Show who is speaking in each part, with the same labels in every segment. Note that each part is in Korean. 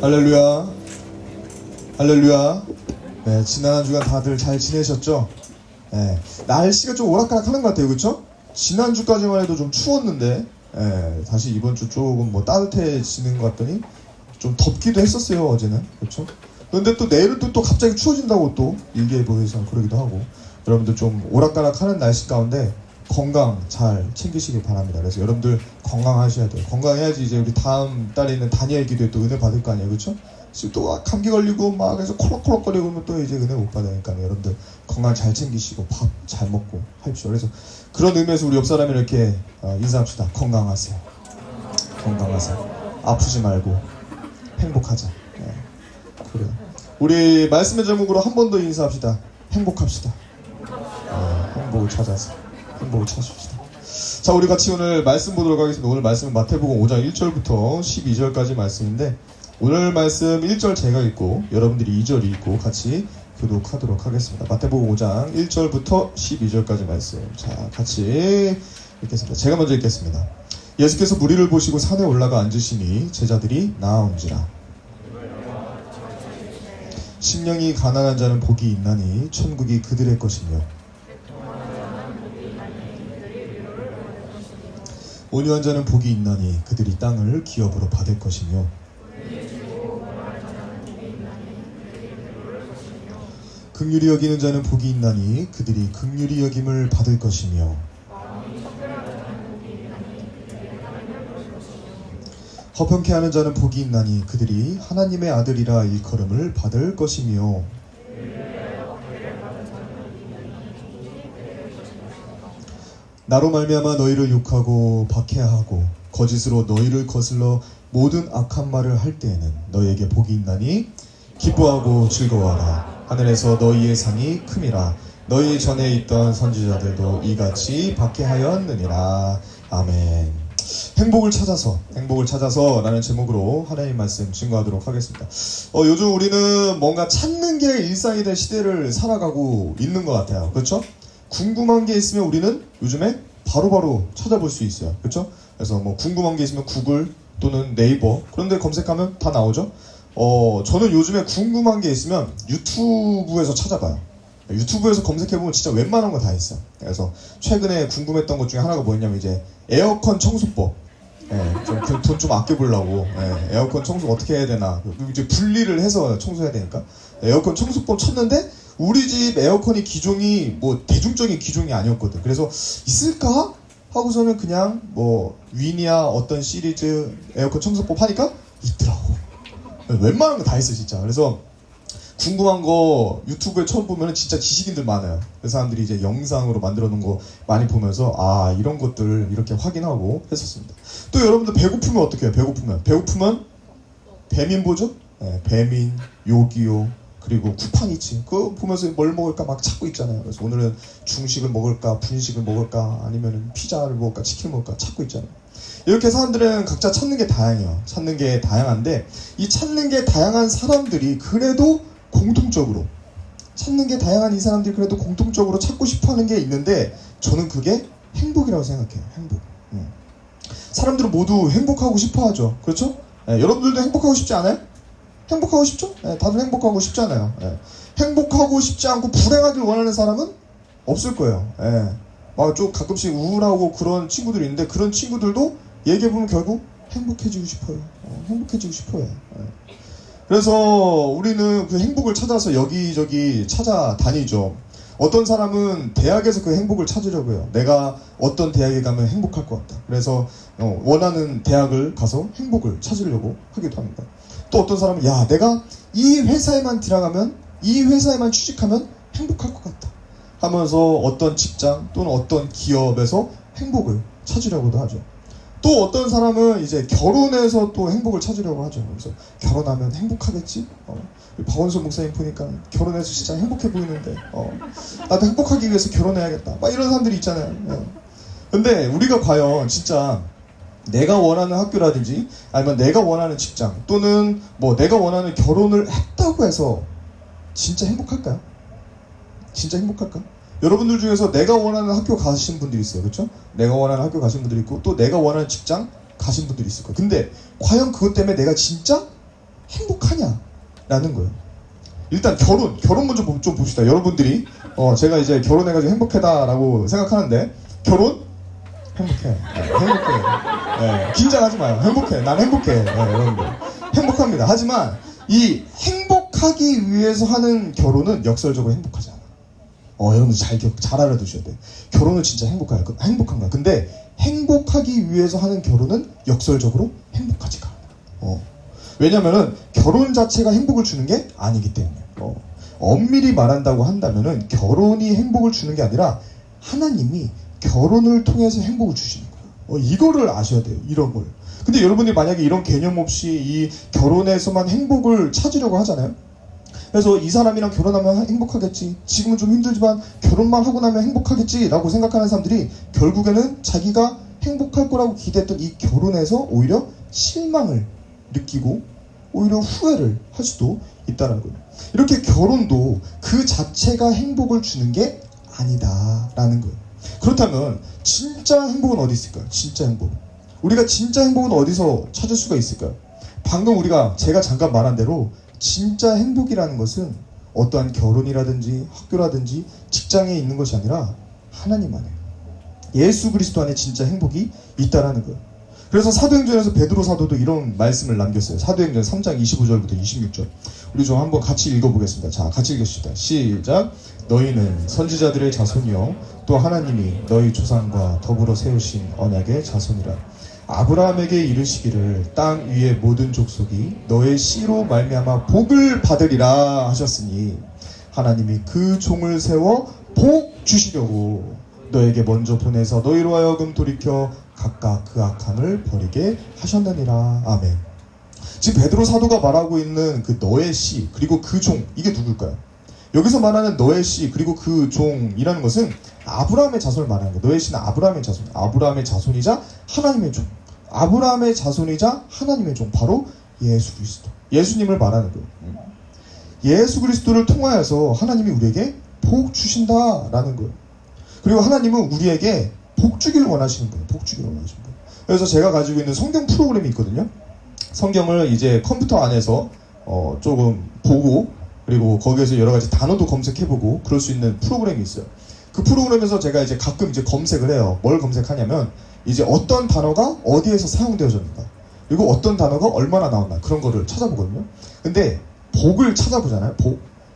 Speaker 1: 할렐루야. 할렐루야. 네, 지난 한 주간 다들 잘 지내셨죠? 네, 날씨가 좀 오락가락 하는 것 같아요. 그쵸? 지난주까지만 해도 좀 추웠는데, 다시 이번 주 조금 뭐 따뜻해지는 것 같더니 좀 덥기도 했었어요, 어제는. 그쵸? 그런데 또 내일은 또 갑자기 추워진다고 또 일기예보에서 그러기도 하고, 여러분들 좀 오락가락 하는 날씨 가운데 건강 잘 챙기시길 바랍니다. 그래서 여러분들 건강하셔야 돼요. 건강해야지 이제 우리 다음 달에 있는 다니엘 기도에 또 은혜 받을 거 아니에요. 그쵸? 지금 또 감기 걸리고 막 해서 콜록콜록거리고 그러면 또 이제 은혜 못 받으니까 여러분들 건강 잘 챙기시고 밥 잘 먹고 하십시오. 그래서 그런 의미에서 우리 옆 사람이 이렇게 인사합시다. 건강하세요. 건강하세요. 아프지 말고 행복하자. 네, 그래요. 우리 말씀의 제목으로 한 번 더 인사합시다. 행복합시다. 행복을 찾아서 행복을 찾읍시다. 자, 우리 같이 오늘 말씀 보도록 하겠습니다. 오늘 말씀은 마태복음 5장 1절부터 12절까지 말씀인데, 오늘 말씀 1절 제가 읽고 여러분들이 2절 읽고 같이 교독하도록 하겠습니다. 마태복음 5장 1절부터 12절까지 말씀. 자, 같이 읽겠습니다. 제가 먼저 읽겠습니다. 예수께서 무리를 보시고 산에 올라가 앉으시니 제자들이 나아온지라. 심령이 가난한 자는 복이 있나니 천국이 그들의 것이며, 온유한 자는 복이 있나니 그들이 땅을 기업으로 받을 것이며, 긍휼히 여기는 자는 복이 있나니 그들이 긍휼히 여김을 받을 것이며, 허평케 하는 자는 복이 있나니 그들이 하나님의 아들이라 일컬음을 받을 것이며, 나로 말미암아 너희를 욕하고 박해하고 거짓으로 너희를 거슬러 모든 악한 말을 할 때에는 너희에게 복이 있나니 기뻐하고 즐거워하라. 하늘에서 너희의 상이 큼이라. 너희 전에 있던 선지자들도 이같이 박해하였느니라. 아멘. 행복을 찾아서 라는 제목으로 하나님 말씀 증거하도록 하겠습니다. 요즘 우리는 뭔가 찾는 게 일상이 된 시대를 살아가고 있는 것 같아요. 그렇죠? 궁금한 게 있으면 우리는 요즘에 바로바로 찾아볼 수 있어요. 그렇죠? 그래서 뭐 궁금한 게 있으면 구글 또는 네이버 그런데 검색하면 다 나오죠? 저는 요즘에 궁금한 게 있으면 유튜브에서 찾아봐요. 유튜브에서 검색해보면 진짜 웬만한 거 다 있어요. 그래서 최근에 궁금했던 것 중에 하나가 뭐였냐면 이제 에어컨 청소법. 돈 좀 아껴보려고 에어컨 청소 어떻게 해야 되나, 이제 분리를 해서 청소해야 되니까 에어컨 청소법 쳤는데 우리 집 에어컨이 기종이 뭐 대중적인 기종이 아니었거든. 그래서 있을까 하고서는 그냥 뭐 위니아 어떤 시리즈 에어컨 청소법 하니까 있더라고. 웬만한 거 다 있어 진짜. 그래서 궁금한 거 유튜브에 처음 보면 진짜 지식인들 많아요. 그 사람들이 이제 영상으로 만들어 놓은 거 많이 보면서 이런 것들 이렇게 확인하고 했었습니다. 또 여러분들 배고프면 어떻게 해요? 배고프면 배민 보죠? 배민, 요기요, 그리고 쿠팡이츠 그거 보면서 뭘 먹을까 막 찾고 있잖아요. 그래서 오늘은 중식을 먹을까 분식을 먹을까 아니면 피자를 먹을까 치킨을 먹을까 찾고 있잖아요. 이렇게 사람들은 각자 찾는 게 다양해요. 찾는 게 다양한데 이 찾는 게 다양한 사람들이 그래도 공통적으로 찾는 게 다양한 이 사람들이 그래도 공통적으로 찾고 싶어하는 게 있는데, 저는 그게 행복이라고 생각해요. 행복. 사람들은 모두 행복하고 싶어하죠. 그렇죠? 여러분들도 행복하고 싶지 않아요? 행복하고 싶죠? 다들 행복하고 싶잖아요. 행복하고 싶지 않고 불행하길 원하는 사람은 없을 거예요. 막 좀 가끔씩 우울하고 그런 친구들이 있는데 그런 친구들도 얘기해보면 결국 행복해지고 싶어요. 행복해지고 싶어요. 그래서 우리는 그 행복을 찾아서 여기저기 찾아다니죠. 어떤 사람은 대학에서 그 행복을 찾으려고 해요. 내가 어떤 대학에 가면 행복할 것 같다. 그래서 원하는 대학을 가서 행복을 찾으려고 하기도 합니다. 또 어떤 사람은 내가 이 회사에만 들어가면, 이 회사에만 취직하면 행복할 것 같다 하면서 어떤 직장 또는 어떤 기업에서 행복을 찾으려고도 하죠. 또 어떤 사람은 이제 결혼해서 또 행복을 찾으려고 하죠. 그래서 결혼하면 행복하겠지? 박원순 목사님 보니까 결혼해서 진짜 행복해 보이는데 나도 행복하기 위해서 결혼해야겠다 막 이런 사람들이 있잖아요. 근데 우리가 과연 진짜 내가 원하는 학교라든지 아니면 내가 원하는 직장 또는 뭐 내가 원하는 결혼을 했다고 해서 진짜 행복할까요? 진짜 행복할까? 여러분들 중에서 내가 원하는 학교 가신 분들이 있어요. 그렇죠? 내가 원하는 학교 가신 분들이 있고 또 내가 원하는 직장 가신 분들이 있을 거예요. 근데 과연 그것 때문에 내가 진짜 행복하냐라는 거예요. 일단 결혼 먼저 좀 봅시다. 여러분들이 제가 이제 결혼해가지고 행복하다라고 생각하는데 결혼 행복해. 행복해. 긴장하지 마요. 행복해. 난 행복해. 여러분들 행복합니다. 하지만 이 행복하기 위해서 하는 결혼은 역설적으로 행복하지 않아. 여러분들 잘 알아두셔야 돼. 결혼은 진짜 행복한 거야. 근데 행복하기 위해서 하는 결혼은 역설적으로 행복하지가 않아. 왜냐면은 결혼 자체가 행복을 주는 게 아니기 때문에. 엄밀히 말한다고 한다면은 결혼이 행복을 주는 게 아니라 하나님이 결혼을 통해서 행복을 주시는 거예요. 이거를 아셔야 돼요. 이런 걸. 근데 여러분들이 만약에 이런 개념 없이 이 결혼에서만 행복을 찾으려고 하잖아요. 그래서 이 사람이랑 결혼하면 행복하겠지. 지금은 좀 힘들지만 결혼만 하고 나면 행복하겠지 라고 생각하는 사람들이 결국에는 자기가 행복할 거라고 기대했던 이 결혼에서 오히려 실망을 느끼고 오히려 후회를 할 수도 있다는 거예요. 이렇게 결혼도 그 자체가 행복을 주는 게 아니다라는 거예요. 그렇다면 진짜 행복은 어디 있을까요? 진짜 행복. 우리가 진짜 행복은 어디서 찾을 수가 있을까요? 방금 제가 잠깐 말한 대로 진짜 행복이라는 것은 어떠한 결혼이라든지 학교라든지 직장에 있는 것이 아니라 하나님 안에 예수 그리스도 안에 진짜 행복이 있다라는 거예요. 그래서 사도행전에서 베드로 사도도 이런 말씀을 남겼어요. 사도행전 3장 25절부터 26절. 우리 좀 한번 같이 읽어보겠습니다. 자, 같이 읽읍시다. 시작. 너희는 선지자들의 자손이요 또 하나님이 너희 조상과 더불어 세우신 언약의 자손이라. 아브라함에게 이르시기를 땅 위의 모든 족속이 너의 씨로 말미암아 복을 받으리라 하셨으니 하나님이 그 종을 세워 복 주시려고 너에게 먼저 보내서 너희로 하여금 돌이켜 각각 그 악함을 버리게 하셨느니라. 아멘. 지금 베드로 사도가 말하고 있는 그 너의 씨 그리고 그 종, 이게 누굴까요? 여기서 말하는 너의 씨 그리고 그 종이라는 것은 아브라함의 자손을 말하는 거예요. 너의 씨는 아브라함의 자손, 아브라함의 자손이자 하나님의 종, 아브라함의 자손이자 하나님의 종, 바로 예수 그리스도, 예수님을 말하는 거예요. 예수 그리스도를 통하여서 하나님이 우리에게 복 주신다라는 거예요. 그리고 하나님은 우리에게 복 주기를 원하시는 거예요. 복 주기를 원하시는 거예요. 그래서 제가 가지고 있는 성경 프로그램이 있거든요. 성경을 이제 컴퓨터 안에서 조금 보고 그리고 거기에서 여러 가지 단어도 검색해보고 그럴 수 있는 프로그램이 있어요. 그 프로그램에서 제가 이제 가끔 이제 검색을 해요. 뭘 검색하냐면 이제 어떤 단어가 어디에서 사용되어졌는가 그리고 어떤 단어가 얼마나 나왔나 그런 거를 찾아보거든요. 근데 복을 찾아보잖아요.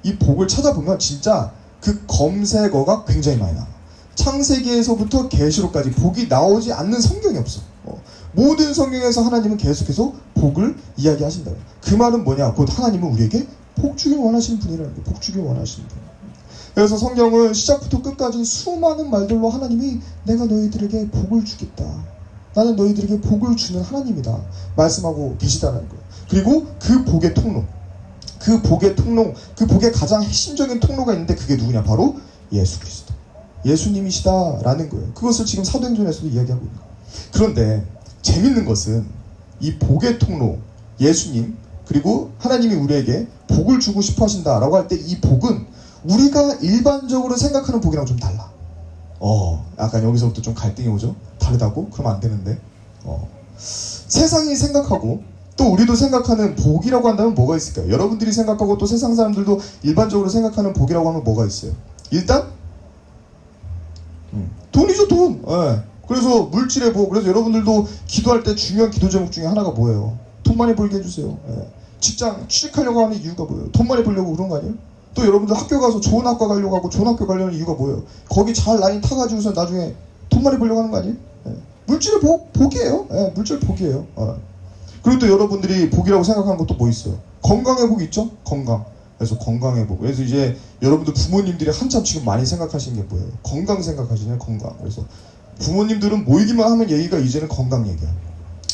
Speaker 1: 이 복을 찾아보면 진짜 그 검색어가 굉장히 많이 나와요. 창세기에서부터 계시록까지 복이 나오지 않는 성경이 없어. 모든 성경에서 하나님은 계속해서 복을 이야기하신다. 그 말은 뭐냐? 곧 하나님은 우리에게 복 주길 원하시는 분이라는 거예요. 복 주길 원하시는 분. 그래서 성경은 시작부터 끝까지 수많은 말들로 하나님이 내가 너희들에게 복을 주겠다. 나는 너희들에게 복을 주는 하나님이다. 말씀하고 계시다는 거예요. 그리고 그 복의 통로, 그 복의 가장 핵심적인 통로가 있는데 그게 누구냐? 바로 예수 그리스도. 예수님이시다라는 거예요. 그것을 지금 사도행전에서도 이야기하고 있는 거예요. 그런데 재밌는 것은 이 복의 통로, 예수님, 그리고 하나님이 우리에게 복을 주고 싶어 하신다라고 할 때 이 복은 우리가 일반적으로 생각하는 복이랑 좀 달라. 약간 여기서부터 좀 갈등이 오죠? 다르다고? 그러면 안 되는데. 세상이 생각하고 또 우리도 생각하는 복이라고 한다면 뭐가 있을까요? 여러분들이 생각하고 또 세상 사람들도 일반적으로 생각하는 복이라고 하면 뭐가 있어요? 일단 돈이죠, 돈. 그래서 물질의 복. 그래서 여러분들도 기도할 때 중요한 기도 제목 중에 하나가 뭐예요? 돈 많이 벌게 해주세요. 직장 취직하려고 하는 이유가 뭐예요? 돈 많이 벌려고 그런 거 아니에요? 또 여러분들 학교 가서 좋은 학과 가려고 하고 좋은 학교 가려는 이유가 뭐예요? 거기 잘 라인 타가지고서 나중에 돈 많이 벌려고 하는 거 아니에요? 물질의 복이에요. 물질 복이에요. 그리고 또 여러분들이 복이라고 생각하는 것도 뭐 있어요? 건강의 복이 있죠? 건강. 그래서 건강의 복. 그래서 이제 여러분들 부모님들이 한참 지금 많이 생각하시는 게 뭐예요? 건강 생각하시네요. 건강. 그래서 부모님들은 모이기만 하면 얘기가 이제는 건강 얘기야.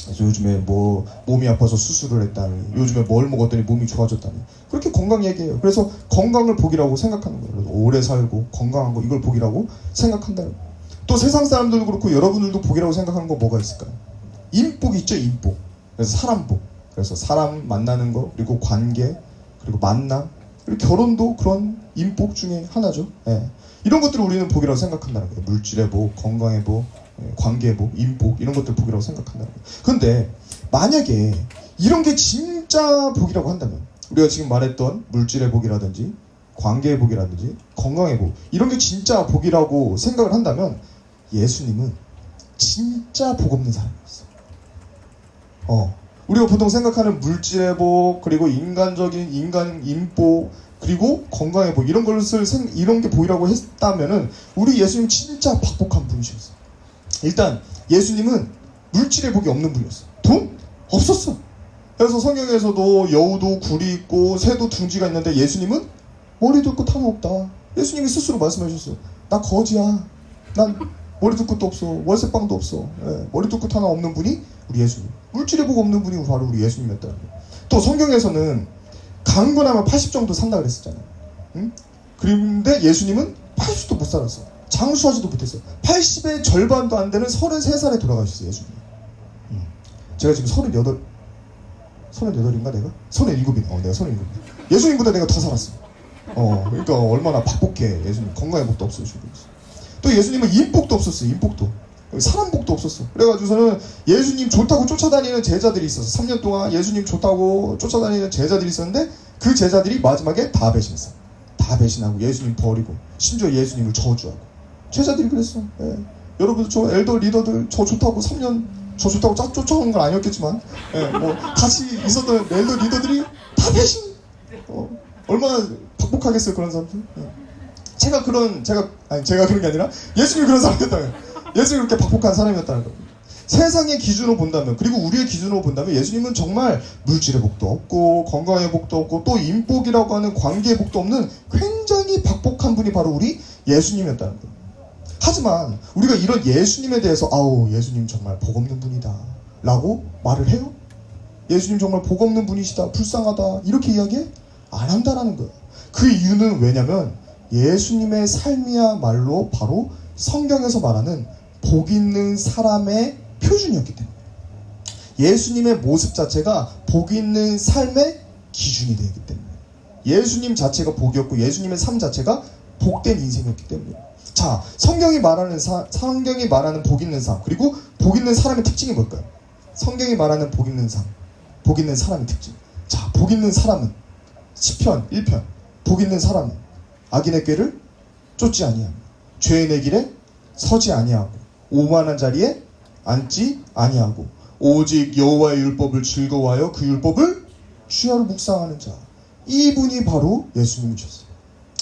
Speaker 1: 그래서 요즘에 뭐 몸이 아파서 수술을 했다니, 요즘에 뭘 먹었더니 몸이 좋아졌다니, 그렇게 건강 얘기해요. 그래서 건강을 복이라고 생각하는 거예요. 그래서 오래 살고 건강한 거, 이걸 복이라고 생각한다는 거예요. 또 세상 사람들도 그렇고 여러분들도 복이라고 생각하는 거 뭐가 있을까요? 인복 있죠, 인복. 그래서 사람 복. 그래서 사람 만나는 거, 그리고 관계, 그리고 만남, 그리고 결혼도 그런 인복 중에 하나죠. 이런 것들을 우리는 복이라고 생각한다는 거예요. 물질의 복, 건강의 복, 관계의 복, 인복, 이런 것들 복이라고 생각한다는 거예요. 그런데 만약에 이런 게 진짜 복이라고 한다면, 우리가 지금 말했던 물질의 복이라든지 관계의 복이라든지 건강의 복, 이런 게 진짜 복이라고 생각을 한다면 예수님은 진짜 복 없는 사람이었어. 우리가 보통 생각하는 물질의 복, 그리고 인간적인 인복, 그리고 건강의 복, 이런 게 복이라고 했다면은 우리 예수님 진짜 박복한 분이셨어. 일단 예수님은 물질의 복이 없는 분이었어. 돈? 없었어. 그래서 성경에서도 여우도 굴이 있고 새도 둥지가 있는데 예수님은 머리도 끝 하나 없다. 예수님이 스스로 말씀하셨어. 나 거지야. 난 머리도 끝도 없어. 월세방도 없어. 머리도 끝 하나 없는 분이 우리 예수님. 물질의 복 없는 분이 바로 우리 예수님이었다는 거예요. 또 성경에서는 강건하면 80 정도 산다 그랬었잖아요. 응? 그런데 예수님은 80도 못 살았어. 장수하지도 못했어. 80의 절반도 안 되는 33살에 돌아가셨어요, 예수님. 제가 지금 38인가 내가? 37이네. 내가 37이네. 예수님보다 내가 더 살았어. 그러니까 얼마나 박복해. 예수님 건강의 복도 없으시고. 또 예수님은 인복도 없었어요. 인복도. 사람 복도 없었어. 그래가지고서는 예수님 좋다고 쫓아다니는 제자들이 있었어. 3년 동안 예수님 좋다고 쫓아다니는 제자들이 있었는데 그 제자들이 마지막에 다 배신했어. 다 배신하고 예수님 버리고 심지어 예수님을 저주하고. 제자들이 그랬어. 여러분 저 엘더 리더들 저 좋다고 3년 저 좋다고 쫙 쫓아오는 건 아니었겠지만 뭐 같이 있었던 엘더 리더들이 다 배신. 얼마나 박복하겠어요 그런 사람들. 제가 그런 게 아니라 예수님이 그런 사람이었다는 거예요. 예수님이 그렇게 박복한 사람이었다는 거예요. 세상의 기준으로 본다면, 그리고 우리의 기준으로 본다면 예수님은 정말 물질의 복도 없고 건강의 복도 없고 또 인복이라고 하는 관계의 복도 없는 굉장히 박복한 분이 바로 우리 예수님이었다는 거예요. 하지만 우리가 이런 예수님에 대해서 예수님 정말 복 없는 분이다 라고 말을 해요? 예수님 정말 복 없는 분이시다, 불쌍하다, 이렇게 이야기 안 한다라는 거예요. 그 이유는 왜냐면 예수님의 삶이야말로 바로 성경에서 말하는 복 있는 사람의 표준이었기 때문에, 예수님의 모습 자체가 복 있는 삶의 기준이 되기 때문에, 예수님 자체가 복이었고 예수님의 삶 자체가 복된 인생이었기 때문에. 자, 성경이 말하는 복 있는 삶, 그리고 복 있는 사람의 특징이 뭘까요? 성경이 말하는 복 있는 삶, 복 있는 사람의 특징. 자, 복 있는 사람은 시편 1편, 복 있는 사람은 악인의 꾀를 쫓지 아니하며 죄인의 길에 서지 아니하고 오만한 자리에 앉지 아니하고 오직 여호와의 율법을 즐거워하여 그 율법을 주야로 묵상하는 자. 이분이 바로 예수님이셨어요.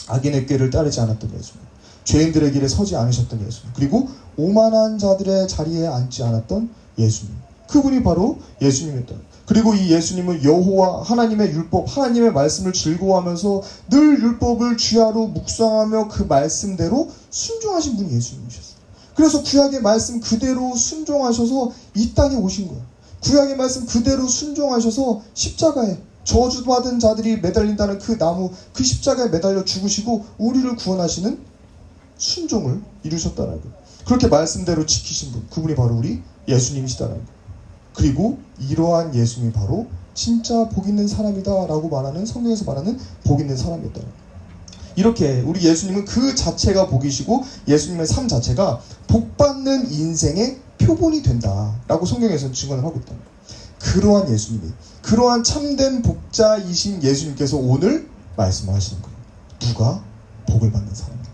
Speaker 1: 악인의 꾀를 따르지 않았던 예수님, 죄인들의 길에 서지 않으셨던 예수님, 그리고 오만한 자들의 자리에 앉지 않았던 예수님, 그분이 바로 예수님이었다. 그리고 이 예수님은 여호와 하나님의 율법, 하나님의 말씀을 즐거워하면서 늘 율법을 주야로 묵상하며 그 말씀대로 순종하신 분이 예수님이셨어요. 그래서 구약의 말씀 그대로 순종하셔서 이 땅에 오신 거예요. 구약의 말씀 그대로 순종하셔서 십자가에 저주받은 자들이 매달린다는 그 나무, 그 십자가에 매달려 죽으시고 우리를 구원하시는 순종을 이루셨다는 거예요. 그렇게 말씀대로 지키신 분, 그분이 바로 우리 예수님이시다는 거예요. 그리고 이러한 예수님이 바로 진짜 복 있는 사람이다 라고 말하는, 성경에서 말하는 복 있는 사람이었다는 거예요. 이렇게 우리 예수님은 그 자체가 복이시고 예수님의 삶 자체가 복받는 인생의 표본이 된다라고 성경에서는 증언을 하고 있다. 그러한 예수님이, 그러한 참된 복자이신 예수님께서 오늘 말씀하시는 거예요. 누가 복을 받는 사람입니까?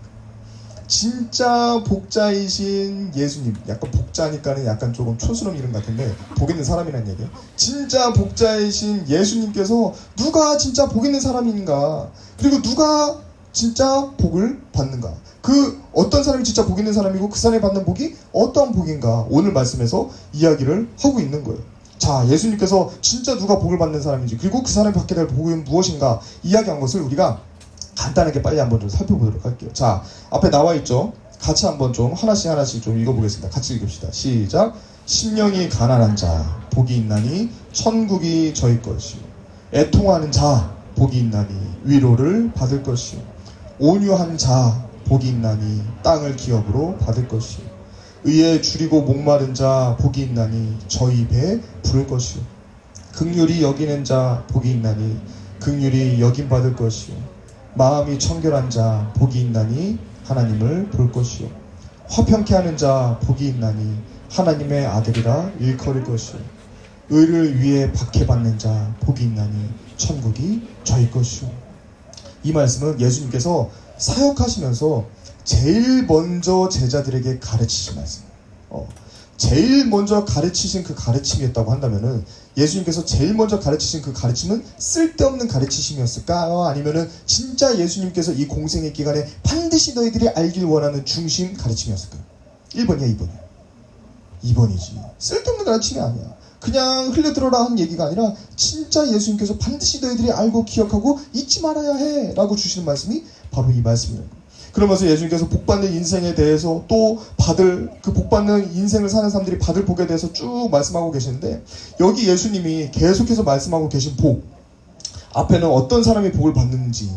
Speaker 1: 진짜 복자이신 예수님, 약간 복자니까는 약간 조금 촌스러운 이름 같은데 복 있는 사람이라는 얘기예요. 진짜 복자이신 예수님께서 누가 진짜 복 있는 사람인가, 그리고 누가 진짜 복을 받는가, 그 어떤 사람이 진짜 복 있는 사람이고 그 사람이 받는 복이 어떠한 복인가, 오늘 말씀에서 이야기를 하고 있는 거예요. 자, 예수님께서 진짜 누가 복을 받는 사람인지, 그리고 그 사람이 받게 될 복은 무엇인가 이야기한 것을 우리가 간단하게 빨리 한번 좀 살펴보도록 할게요. 자, 앞에 나와 있죠? 같이 한번 좀 하나씩 좀 읽어보겠습니다. 같이 읽읍시다. 시작. 심령이 가난한 자 복이 있나니 천국이 저희 것이요, 애통하는 자 복이 있나니 위로를 받을 것이요, 온유한 자 복이 있나니 땅을 기업으로 받을 것이요, 의에 줄이고 목마른 자 복이 있나니 저희 배에 부를 것이요, 긍휼히 여기는 자 복이 있나니 긍휼히 여김받을 것이요, 마음이 청결한 자 복이 있나니 하나님을 볼 것이요, 화평케 하는 자 복이 있나니 하나님의 아들이라 일컬을 것이요, 의를 위해 박해받는 자 복이 있나니 천국이 저희 것이요. 이 말씀은 예수님께서 사역하시면서 제일 먼저 제자들에게 가르치신 말씀이에요. 제일 먼저 가르치신 그 가르침이었다고 한다면은 예수님께서 제일 먼저 가르치신 그 가르침은 쓸데없는 가르치심이었을까요? 아니면은 진짜 예수님께서 이 공생의 기간에 반드시 너희들이 알길 원하는 중심 가르침이었을까요? 1번이야, 2번이야. 2번이지. 쓸데없는 가르침이 아니야. 그냥 흘려들어라 한 얘기가 아니라 진짜 예수님께서 반드시 너희들이 알고 기억하고 잊지 말아야 해 라고 주시는 말씀이 바로 이 말씀이에요. 그러면서 예수님께서 복받는 인생에 대해서 또 받을 그 복받는 인생을 사는 사람들이 받을 복에 대해서 쭉 말씀하고 계시는데, 여기 예수님이 계속해서 말씀하고 계신 복 앞에는 어떤 사람이 복을 받는지,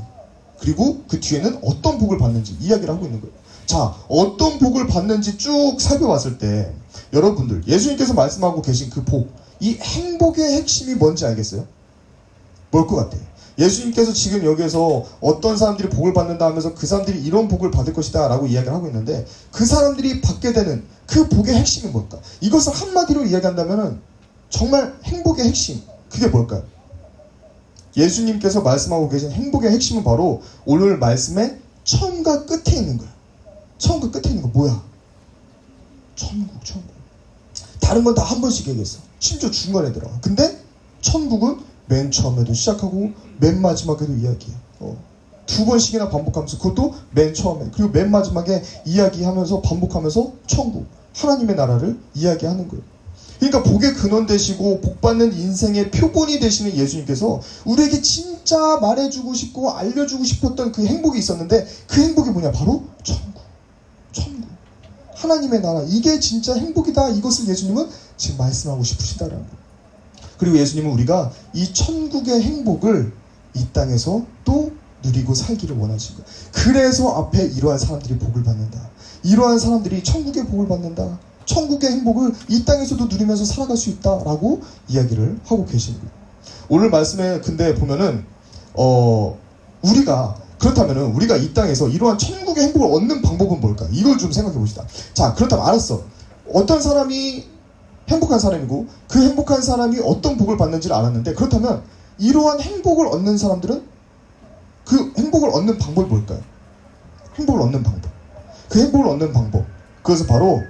Speaker 1: 그리고 그 뒤에는 어떤 복을 받는지 이야기를 하고 있는 거예요. 자, 어떤 복을 받는지 쭉 살펴봤을 때 여러분들 예수님께서 말씀하고 계신 그 복, 이 행복의 핵심이 뭔지 알겠어요? 뭘 것 같아요? 예수님께서 지금 여기에서 어떤 사람들이 복을 받는다 하면서 그 사람들이 이런 복을 받을 것이다 라고 이야기를 하고 있는데, 그 사람들이 받게 되는 그 복의 핵심이 뭘까? 이것을 한마디로 이야기한다면 정말 행복의 핵심, 그게 뭘까요? 예수님께서 말씀하고 계신 행복의 핵심은 바로 오늘 말씀의 처음과 끝에 있는 거야. 처음과 끝에 있는 거 뭐야? 천국. 다른 건 다 한 번씩 얘기했어. 심지어 중간에 들어가. 근데 천국은 맨 처음에도 시작하고 맨 마지막에도 이야기해. 2번씩이나 반복하면서, 그것도 맨 처음에 그리고 맨 마지막에 이야기하면서 반복하면서 천국, 하나님의 나라를 이야기하는 거예요. 그러니까 복의 근원 되시고 복받는 인생의 표본이 되시는 예수님께서 우리에게 진짜 말해주고 싶고 알려주고 싶었던 그 행복이 있었는데, 그 행복이 뭐냐? 바로 천국. 하나님의 나라, 이게 진짜 행복이다. 이것을 예수님은 지금 말씀하고 싶으시다라는 거예요. 그리고 예수님은 우리가 이 천국의 행복을 이 땅에서 또 누리고 살기를 원하신 거예요. 그래서 앞에 이러한 사람들이 복을 받는다. 이러한 사람들이 천국의 복을 받는다. 천국의 행복을 이 땅에서도 누리면서 살아갈 수 있다라고 이야기를 하고 계신 거예요. 오늘 말씀에 근데 보면은 그렇다면은 우리가 이 땅에서 이러한 천국의 행복을 얻는 방법은 뭘까? 이걸 좀 생각해 봅시다. 자, 그렇다면 알았어. 어떤 사람이 행복한 사람이고 그 행복한 사람이 어떤 복을 받는지를 알았는데, 그렇다면 이러한 행복을 얻는 사람들은 그 행복을 얻는 방법이 뭘까요? 행복을 얻는 방법. 그 행복을 얻는 방법. 그것은 바로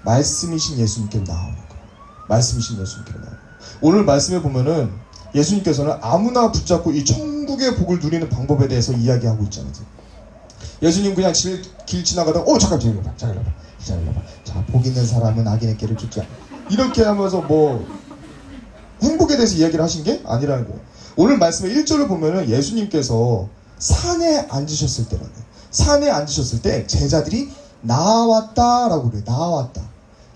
Speaker 1: 말씀이신 예수님께 나오는 거예요. 말씀이신 예수님께 나오는 거예요. 오늘 말씀에 보면은 예수님께서는 아무나 붙잡고 이 천국의 복을 누리는 방법에 대해서 이야기하고 있잖아요. 예수님 그냥 길 지나가다가 잠깐 기다려봐. 자, 복 있는 사람은 악인의 길을 쫓지 않아. 이렇게 하면서 행복에 대해서 이야기를 하신 게 아니라는 거예요. 오늘 말씀의 1절을 보면은 예수님께서 산에 앉으셨을 때라는 거예요. 산에 앉으셨을 때 제자들이 나왔다라고 그래요. 나왔다.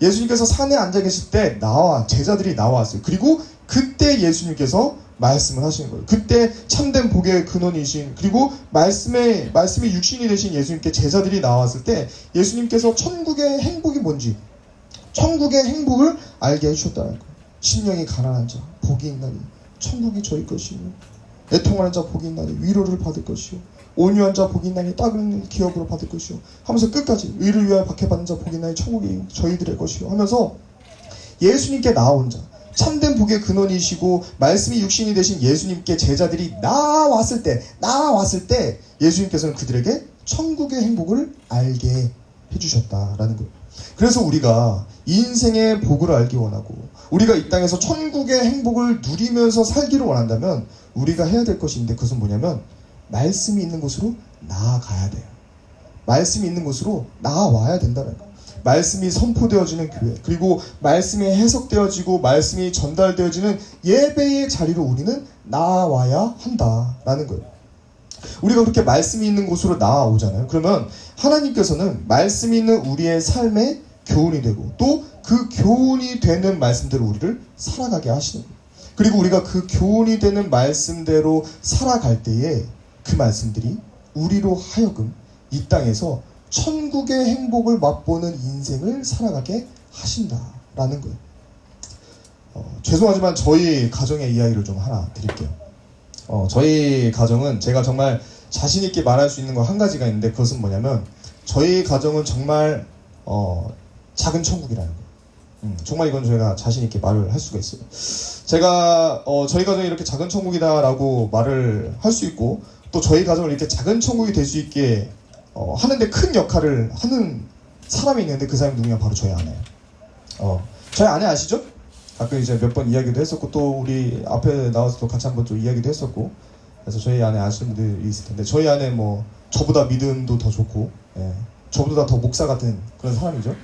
Speaker 1: 예수님께서 산에 앉아 계실 때 제자들이 나왔어요. 그리고 그때 예수님께서 말씀을 하시는 거예요. 그때 참된 복의 근원이신, 그리고 말씀이 육신이 되신 예수님께 제자들이 나왔을 때 예수님께서 천국의 행복이 뭔지, 천국의 행복을 알게 해주셨다는 거예요. 심령이 가난한 자 복이 있나니 천국이 저희 것이요, 애통하는 자 복이 있나니 위로를 받을 것이요, 온유한 자 복이 있나니 땅을 기업으로 받을 것이요 하면서 끝까지 의를 위하여 박해받는 자 복이 있나니 천국이 저희들의 것이요 하면서 예수님께 나온 자, 참된 복의 근원이시고 말씀이 육신이 되신 예수님께 제자들이 나왔을 때 예수님께서는 그들에게 천국의 행복을 알게 해주셨다라는 거예요. 그래서 우리가 인생의 복을 알기 원하고 우리가 이 땅에서 천국의 행복을 누리면서 살기를 원한다면 우리가 해야 될 것이 있는데, 그것은 뭐냐면 말씀이 있는 곳으로 나아가야 돼요. 말씀이 있는 곳으로 나아와야 된다는 거예요. 말씀이 선포되어지는 교회, 그리고 말씀이 해석되어지고 말씀이 전달되어지는 예배의 자리로 우리는 나아와야 한다라는 거예요. 우리가 그렇게 말씀이 있는 곳으로 나아오잖아요. 그러면 하나님께서는 말씀이 있는 우리의 삶의 교훈이 되고 또 그 교훈이 되는 말씀대로 우리를 살아가게 하시는 거예요. 그리고 우리가 그 교훈이 되는 말씀대로 살아갈 때에 그 말씀들이 우리로 하여금 이 땅에서 천국의 행복을 맛보는 인생을 살아가게 하신다라는 거예요. 죄송하지만 저희 가정의 이야기를 좀 하나 드릴게요. 저희 가정은 제가 정말 자신 있게 말할 수 있는 거 한 가지가 있는데, 그것은 뭐냐면 저희 가정은 정말 작은 천국이라는 거예요. 정말 이건 제가 자신 있게 말을 할 수가 있어요. 제가 저희 가정이 이렇게 작은 천국이다라고 말을 할 수 있고 또 저희 가정을 이렇게 작은 천국이 될 수 있게 하는데 큰 역할을 하는 사람이 있는데 그 사람이 누구냐? 바로 저희 아내예요. 저희 아내 아시죠? 가끔 이제 몇 번 이야기도 했었고 또 우리 앞에 나와서도 같이 한번 좀 이야기도 했었고 그래서 저희 아내 아시는 분들이 있을 텐데 저희 아내 뭐 저보다 믿음도 더 좋고 저보다 더 목사 같은 그런 사람이죠.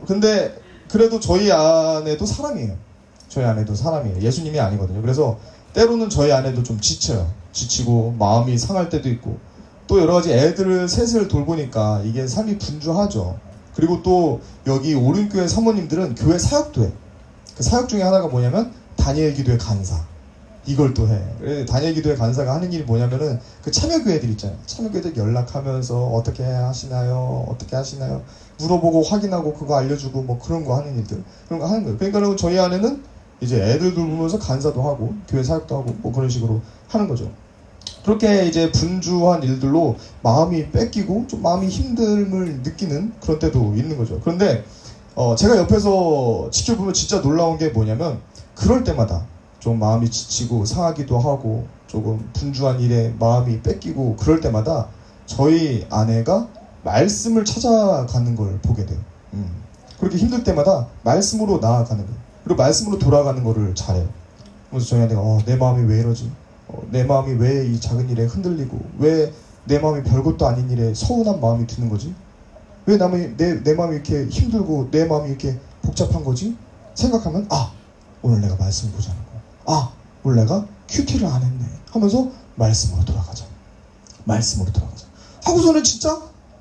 Speaker 1: 근데 그래도 저희 아내도 사람이에요. 저희 아내도 사람이에요. 예수님이 아니거든요. 그래서 때로는 저희 아내도 좀 지쳐요. 지치고 마음이 상할 때도 있고 또 여러 가지 애들을 셋을 돌보니까 이게 삶이 분주하죠. 그리고 또 여기 오륜교회 사모님들은 교회 사역도 해. 그 사역 중에 하나가 뭐냐면 다니엘 기도회 간사. 이걸 또 해. 다니엘 기도회 간사가 하는 일이 뭐냐면은 그 참여교회들 있잖아요. 참여교회들 연락하면서 어떻게 하시나요? 어떻게 하시나요? 물어보고 확인하고 그거 알려주고 뭐 그런 거 하는 일들. 그런 거 하는 거예요. 그러니까 저희 아내는 이제 애들 돌보면서 간사도 하고 교회 사역도 하고 뭐 그런 식으로 하는 거죠. 그렇게 이제 분주한 일들로 마음이 뺏기고 좀 마음이 힘듦을 느끼는 그런 때도 있는 거죠. 그런데 제가 옆에서 지켜보면 진짜 놀라운 게 뭐냐면 그럴 때마다 좀 마음이 지치고 상하기도 하고 조금 분주한 일에 마음이 뺏기고 그럴 때마다 저희 아내가 말씀을 찾아가는 걸 보게 돼요. 그렇게 힘들 때마다 말씀으로 나아가는 거예요. 그리고 말씀으로 돌아가는 거를 잘해요. 그래서 저희 아내가 내 마음이 왜 이러지? 내 마음이 왜 이 작은 일에 흔들리고 왜 내 마음이 별것도 아닌 일에 서운한 마음이 드는 거지? 왜 내 마음이 이렇게 힘들고 내 마음이 이렇게 복잡한 거지? 생각하면 오늘 내가 말씀 보자는 거야. 오늘 내가 큐티를 안 했네 하면서 말씀으로 돌아가자. 말씀으로 돌아가자 하고서는 진짜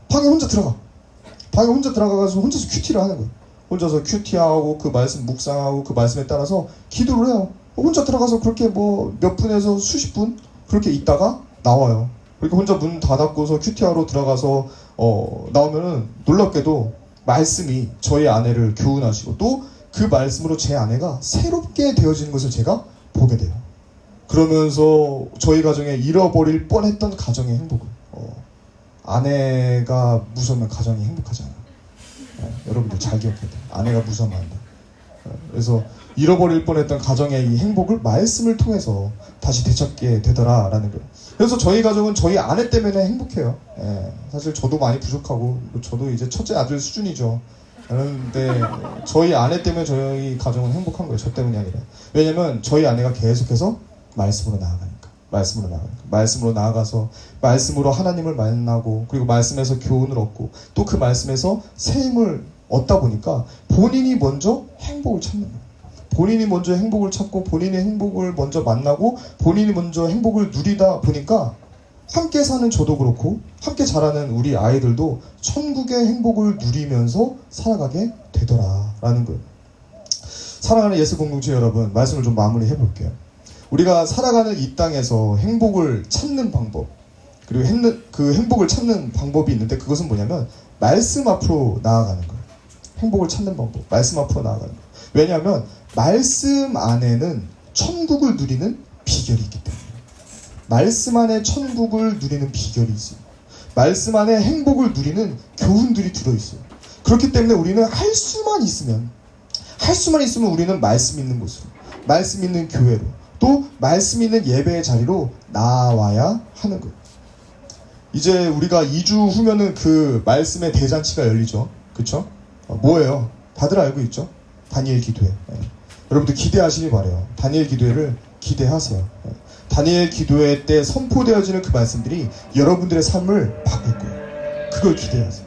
Speaker 1: 방에 혼자 들어가서 혼자서 큐티를 하는 거예요. 혼자서 큐티하고 그 말씀 묵상하고 그 말씀에 따라서 기도를 해요. 혼자 들어가서 그렇게 뭐 몇 분에서 수십 분 그렇게 있다가 나와요. 그리고 혼자 문 닫았고서 큐티하러 들어가서 나오면은 놀랍게도 말씀이 저희 아내를 교훈하시고 또 그 말씀으로 제 아내가 새롭게 되어지는 것을 제가 보게 돼요. 그러면서 저희 가정에 잃어버릴 뻔했던 가정의 행복을 아내가 무서우면 가정이 행복하지 않아요. 여러분들 잘 기억해야 돼요. 아내가 무서우면 안 돼요. 그래서 잃어버릴 뻔했던 가정의 이 행복을 말씀을 통해서 다시 되찾게 되더라라는 거예요. 그래서 저희 가정은 저희 아내 때문에 행복해요. 사실 저도 많이 부족하고 저도 이제 첫째 아들 수준이죠. 그런데 저희 아내 때문에 저희 가정은 행복한 거예요. 저 때문이 아니라. 왜냐면 저희 아내가 계속해서 말씀으로 나아가니까. 말씀으로 나아가서 말씀으로 하나님을 만나고 그리고 말씀에서 교훈을 얻고 또 그 말씀에서 새 힘을 얻다 보니까 본인이 먼저 행복을 찾는 거예요. 본인이 먼저 행복을 찾고 본인의 행복을 먼저 만나고 본인이 먼저 행복을 누리다 보니까 함께 사는 저도 그렇고 함께 자라는 우리 아이들도 천국의 행복을 누리면서 살아가게 되더라라는 거예요. 사랑하는 예수 공동체 여러분, 말씀을 좀 마무리해 볼게요. 우리가 살아가는 이 땅에서 행복을 찾는 방법 그리고 그 행복을 찾는 방법이 있는데 그것은 뭐냐면 말씀 앞으로 나아가는 거예요. 행복을 찾는 방법, 말씀 앞으로 나아가는 거예요. 왜냐하면 말씀 안에는 천국을 누리는 비결이 있기 때문에 말씀 안에 천국을 누리는 비결이 있어요. 말씀 안에 행복을 누리는 교훈들이 들어있어요. 그렇기 때문에 우리는 할 수만 있으면 우리는 말씀 있는 곳으로 말씀 있는 교회로 또 말씀 있는 예배의 자리로 나와야 하는 거예요. 이제 우리가 2주 후면은 그 말씀의 대잔치가 열리죠. 그쵸? 뭐예요? 다들 알고 있죠? 다니엘 기도회. 여러분들 기대하시길 바라요. 다니엘 기도회를 기대하세요. 다니엘 기도회 때 선포되어지는 그 말씀들이 여러분들의 삶을 바꿀 거예요. 그걸 기대하세요.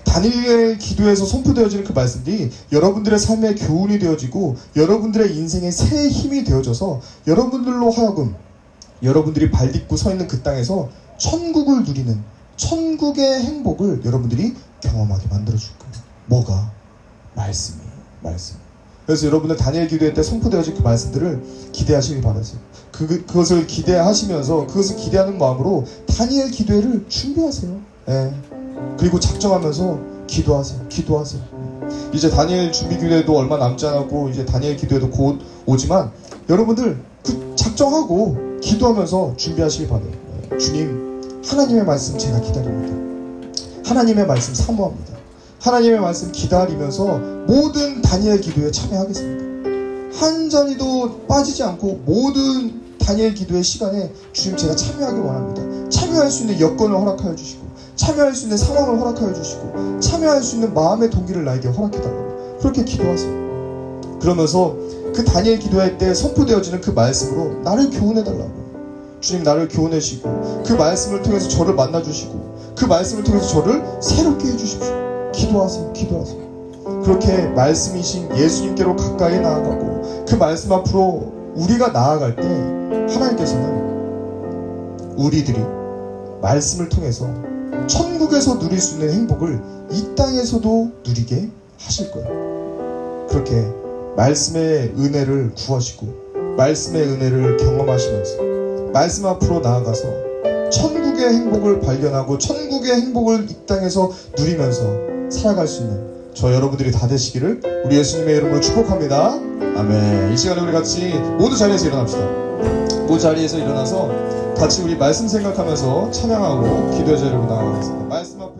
Speaker 1: 다니엘 기도에서 선포되어지는 그 말씀들이 여러분들의 삶의 교훈이 되어지고 여러분들의 인생의 새 힘이 되어져서 여러분들로 하여금 여러분들이 발 딛고 서 있는 그 땅에서 천국을 누리는 천국의 행복을 여러분들이 경험하게 만들어줄 거예요. 뭐가? 말씀. 그래서 여러분들 다니엘 기도회 때 선포되어진 그 말씀들을 기대하시길 바라세요. 그것을 기대하시면서 그것을 기대하는 마음으로 다니엘 기도회를 준비하세요. 그리고 작정하면서 기도하세요. 이제 다니엘 준비 기도회도 얼마 남지 않았고 이제 다니엘 기도회도 곧 오지만 여러분들 그 작정하고 기도하면서 준비하시길 바라요. 주님, 하나님의 말씀 제가 기다립니다. 하나님의 말씀 사모합니다. 하나님의 말씀 기다리면서 모든 다니엘 기도에 참여하겠습니다. 한 자리도 빠지지 않고 모든 다니엘 기도의 시간에 주님 제가 참여하길 원합니다. 참여할 수 있는 여건을 허락하여 주시고 참여할 수 있는 상황을 허락하여 주시고 참여할 수 있는 마음의 동기를 나에게 허락해달라고 그렇게 기도하세요. 그러면서 그 다니엘 기도할 때 선포되어지는 그 말씀으로 나를 교훈해달라고, 주님 나를 교훈해주시고 그 말씀을 통해서 저를 만나주시고 그 말씀을 통해서 저를 새롭게 해주십시오. 기도하세요. 그렇게 말씀이신 예수님께로 가까이 나아가고 그 말씀 앞으로 우리가 나아갈 때 하나님께서는 우리들이 말씀을 통해서 천국에서 누릴 수 있는 행복을 이 땅에서도 누리게 하실 거예요. 그렇게 말씀의 은혜를 구하시고 말씀의 은혜를 경험하시면서 말씀 앞으로 나아가서 천국의 행복을 발견하고 천국의 행복을 이 땅에서 누리면서 살아갈 수 있는 저 여러분들이 다 되시기를 우리 예수님의 이름으로 축복합니다. 아멘. 이 시간에 우리 같이 모두 자리에서 일어납시다. 모두 자리에서 일어나서 같이 우리 말씀 생각하면서 찬양하고 기도의 자리로 나아가겠습니다. 말씀 앞에